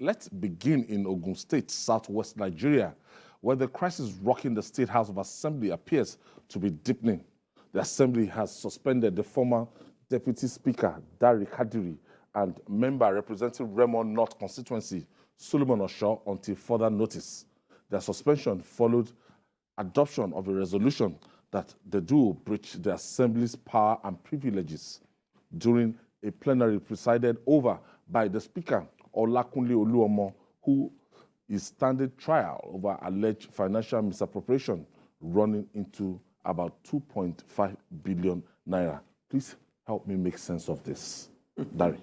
let's begin in Ogun State, southwest Nigeria, where the crisis rocking the State House of Assembly appears to be deepening. The Assembly has suspended the former Deputy Speaker, Kadiri, and member representing Remo North constituency, Osho, until further notice. Their suspension followed adoption of a resolution that the duo breached the Assembly's power and privileges during a plenary presided over by the Speaker, Olakunle Oluomo, who is standing trial over alleged financial misappropriation running into about 2.5 billion naira. Please help me make sense of this. Dari.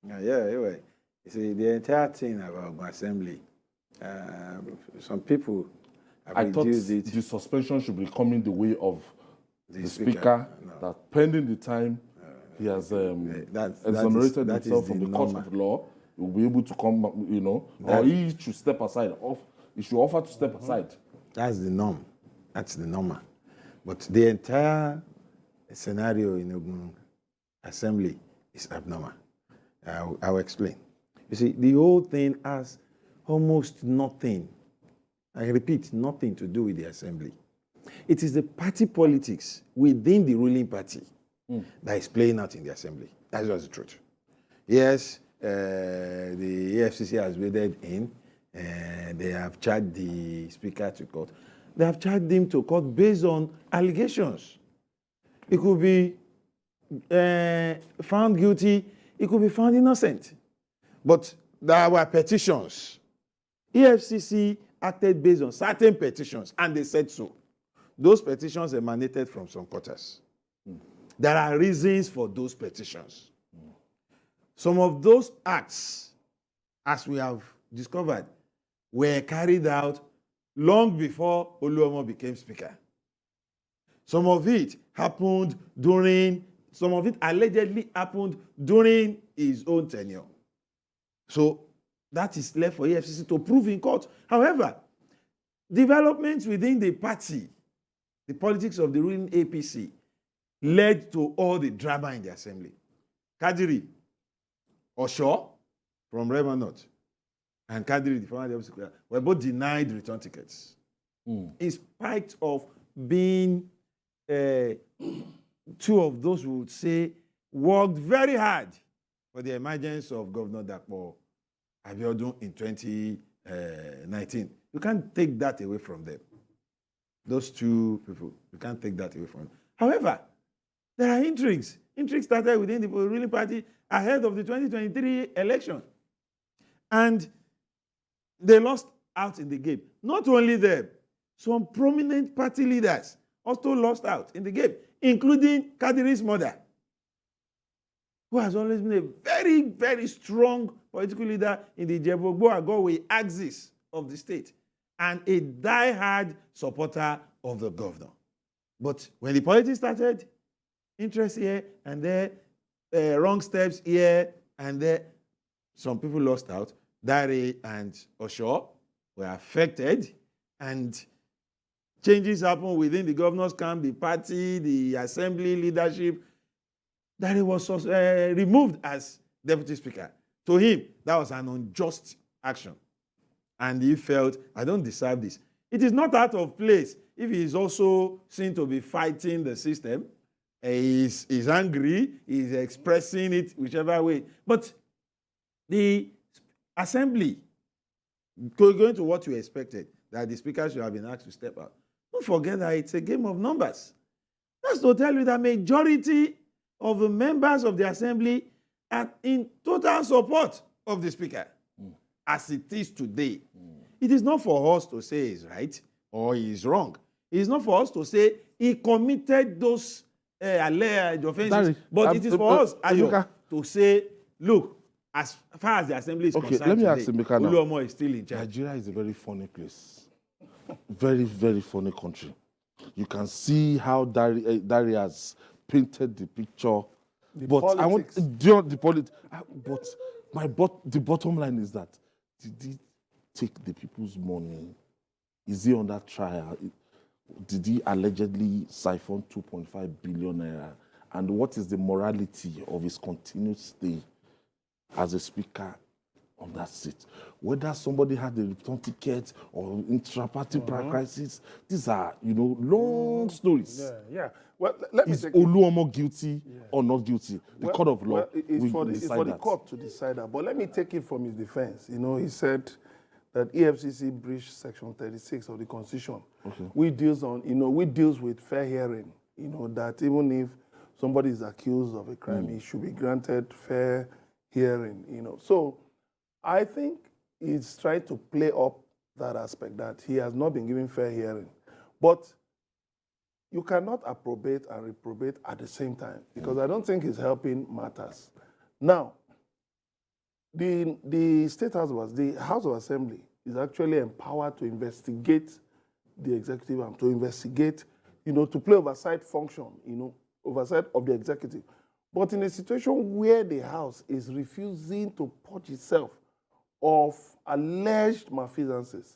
Anyway, you see, the entire thing about Ogun Assembly, some people have I thought reduced it. the suspension should be coming the way of the Speaker, No. that pending the time he has exonerated himself from the court of law, he will be able to come, or he should step aside. He should offer to step aside. That's the norm. That's the normal. But the entire scenario in Ogun Assembly is abnormal. I'll explain. You see, the whole thing has almost nothing, I repeat, nothing to do with the Assembly. It is the party politics within the ruling party that is playing out in the Assembly. That's just the truth. Yes, the EFCC has waded in, and they have charged the Speaker to court. They have charged him to court based on allegations. It could be found guilty, it could be found innocent. But there were petitions. EFCC acted based on certain petitions, and they said so. Those petitions emanated from some quarters. There are reasons for those petitions. Some of those acts, as we have discovered, were carried out long before Oluomo became Speaker. Some of it allegedly happened during his own tenure. So that is left for EFCC to prove in court. However, developments within the party, the politics of the ruling APC, led to all the drama in the Assembly. Kadiri, Osho from Remo North, and Kadiri, the former deputy speaker, were both denied return tickets. In spite of being two of those who would say worked very hard for the emergence of Governor Dapo Abiodun in 2019. You can't take that away from them. Those two people, you can't take that away from them. However, there are intrigues. Intrigues started within the ruling party ahead of the 2023 election. And they lost out in the game. Not only them, some prominent party leaders also lost out in the game, including Kadiri's mother, who has always been a very, very strong political leader in the Jebogbo-Agowe axis of the state and a die-hard supporter of the governor. But when the politics started, interest here and there, wrong steps here and there, some people lost out. Dari and Osho were affected, and changes happened within the governor's camp, the party, the assembly leadership. Dari was removed as deputy speaker. To him, that was an unjust action. And he felt, I don't deserve this. It is not out of place if he is also seen to be fighting the system. He's angry, he's expressing it whichever way. But the assembly, going to what you expected, that the speaker should have been asked to step out. Don't forget that it's a game of numbers. That's to tell you that majority of the members of the assembly are in total support of the speaker, as it is today. It is not for us to say he's right or he's wrong. It is not for us to say he committed those alleged offenses, but it is for us, Ayo, to say, look, as far as the assembly is concerned, let me ask Emeka now. Oluomo is still in charge. Nigeria is a very funny place. Very, very funny country. You can see how Dari has painted the picture. But the bottom line is that, did he take the people's money? Is he on that trial? Did he allegedly siphon 2.5 billion naira? And what is the morality of his continued stay as a speaker on that seat. Whether somebody had a return ticket or intra-party crisis, these are, long stories. Yeah. Well, let me Is take Oluomo guilty or not guilty? The court of law Well, it's for decide the that. court to decide that. But let me take it from his defense. He said that EFCC breached Section 36 of the Constitution, which deals with fair hearing. That even if somebody is accused of a crime, he should be granted fair hearing. So I think he's trying to play up that aspect that he has not been given fair hearing, but you cannot approbate and reprobate at the same time, because I don't think it's helping matters. Now, the State House the House of Assembly is actually empowered to investigate the executive and to investigate, to play oversight function, oversight of the executive. But in a situation where the House is refusing to purge itself of alleged malfeasances,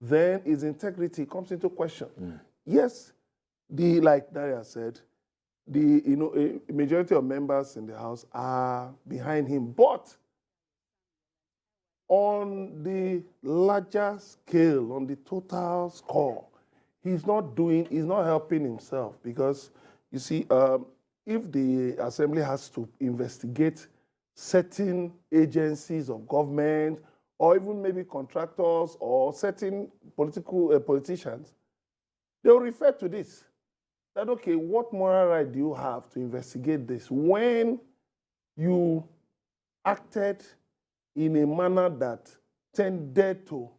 then its integrity comes into question. Yes, like Daria said, a majority of members in the House are behind him, but on the larger scale, on the total score, he's not helping himself, because you see, if the Assembly has to investigate certain agencies of government, or even maybe contractors or certain politicians, they'll refer to this. That, okay, what moral right do you have to investigate this when you acted in a manner that tended to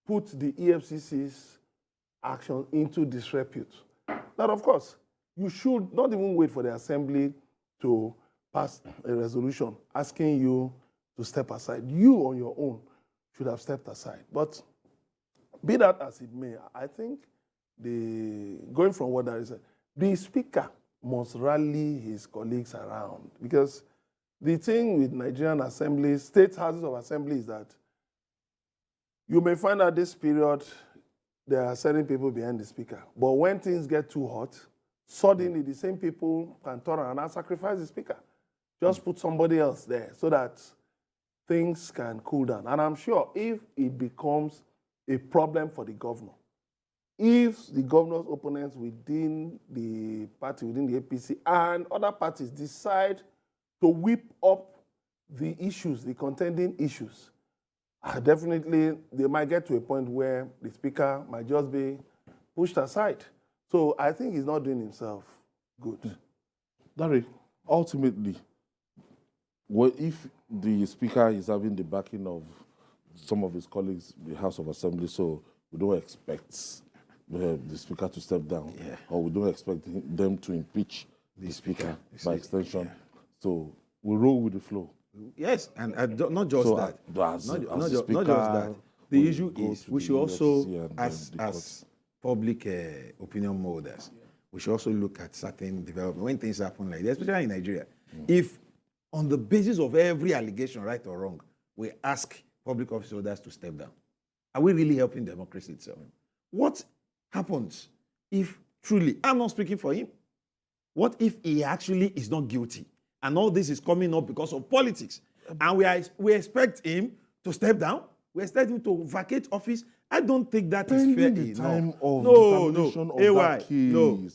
put the EFCC's action into disrepute? Now, of course, you should not even wait for the Assembly to pass a resolution asking you to step aside. You, on your own, should have stepped aside. But be that as it may, I think going from what I said, the Speaker must rally his colleagues around, because the thing with Nigerian assemblies, state houses of assembly, is that you may find out this period there are certain people behind the Speaker. But when things get too hot, suddenly the same people can turn around and sacrifice the Speaker. Just put somebody else there so that things can cool down. And I'm sure if it becomes a problem for the governor, if the governor's opponents within the party, within the APC, and other parties decide to whip up the issues, the contending issues, definitely they might get to a point where the Speaker might just be pushed aside. So I think he's not doing himself good. Dari, ultimately, what if the Speaker is having the backing of some of his colleagues, the House of Assembly, so we don't expect the Speaker to step down, or we don't expect them to impeach the Speaker by extension. So we roll with the flow. Yes, and not just So that. not just that. The issue is we should also, EFCC as public opinion molders, we should also look at certain development when things happen like that, especially in Nigeria. If on the basis of every allegation, right or wrong, we ask public office holders to step down, are we really helping democracy itself? What happens if truly, I'm not speaking for him, what if he actually is not guilty and all this is coming up because of politics, and we expect him to step down, we expect him to vacate office? I don't think that is fair enough. Time of No, determination of AY, that case. no.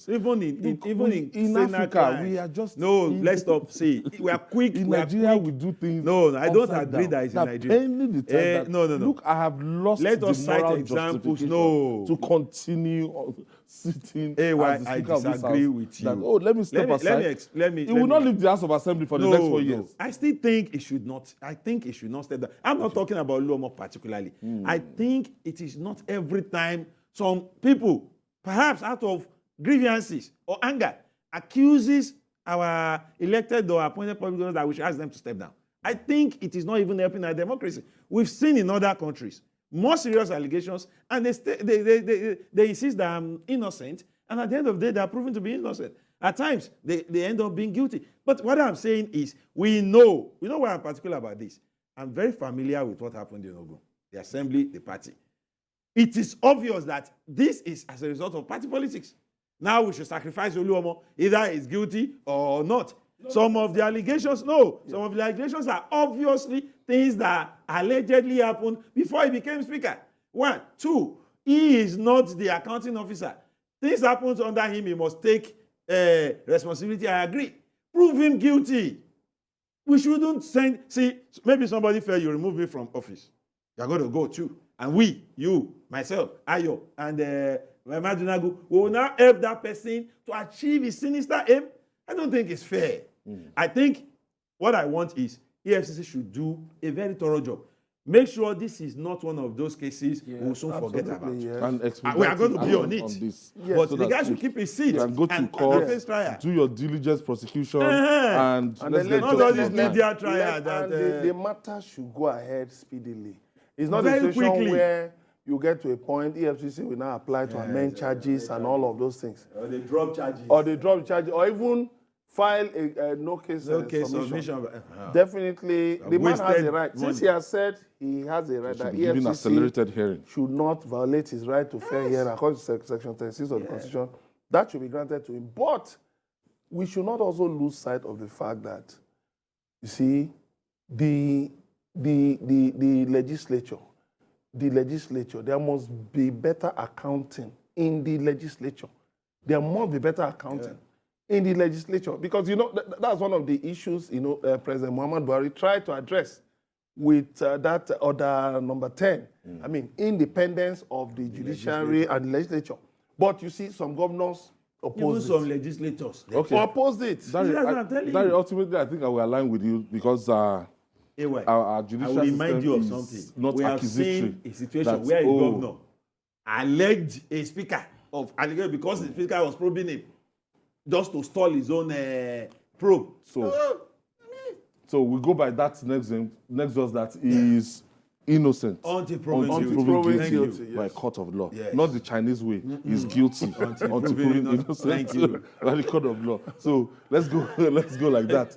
Even in Africa, crime, we are just let's stop. See, we are quick. In we are Nigeria, quick. we do things. No, I don't upside agree down. that it's in Nigeria. Pending the time that, No. Look, I have lost Let the us cite moral examples. justification No. to continue sitting. AY, as the I Speaker of this disagree House, with you. that, let me step aside. He will not leave the House of Assembly for the next 4 years. I still think it should not. I think it should not step down. I'm not talking about Oluomo particularly. I think it is not every time some people, perhaps out of grievances or anger, accuses our elected or appointed public officials that we should ask them to step down. I think it is not even helping our democracy. We've seen in other countries more serious allegations, and they insist that I'm innocent, and at the end of the day, they are proven to be innocent. At times, they end up being guilty. But what I'm saying is, we know why I'm particular about this. I'm very familiar with what happened in Ogun, the assembly, the party. It is obvious that this is as a result of party politics. Now we should sacrifice Oluomo, either he's guilty or not. Some of the allegations, some of the allegations are obviously things that allegedly happened before he became speaker. 1, 2, he is not the accounting officer. Things happened under him, he must take responsibility. I agree. Prove him guilty. We shouldn't send, see, maybe somebody felt you remove me from office. You're going to go too. And we, you, myself, Ayo, and Madunagu, we will now help that person to achieve his sinister aim. I don't think it's fair. I think what I want is EFCC should do a very thorough job. Make sure this is not one of those cases we'll soon forget about. Yes. And we are going to be on it. This. Yes. But So the that guy should keep his seat and go to court, face trial. do your diligence prosecution, and And let's then get not all justice this on time. media trial And that the matter should go ahead speedily. It's not Very a situation quickly. where you get to a point, EFCC will now apply to amend charges and all of those things. or they drop charges. Or they drop charges, or even file a no case submission. Definitely, the man has wasted a right. money. Since he has said he has a right Should that be given EFCC accelerated hearing. should not violate his right to fair hearing according to Section 36 of the Constitution, that should be granted to him. But we should not also lose sight of the fact that, you see, the legislature, there must be better accounting in the legislature. There must be better accounting in the legislature, because that's one of the issues President Muhammad Buhari tried to address with that order number 10. I mean, independence of the judiciary and the legislature. But you see, some governors Even opposed some it. legislators. Okay. Opposed it. Dari, That's what I'm telling Dari, you. ultimately, I think I will align with you because our I judicial will remind you of system something. is not We have accusatory. seen a situation That, where a governor alleged a speaker of allegation because the speaker was probing him just to stall his own probe. So we go by that next was that he is innocent Until proven proven guilty. guilty Thank you. by a court of law. Yes. Not the Chinese way. He's guilty until proven proven innocent. innocent Thank you. by the court of law. So let's go like that.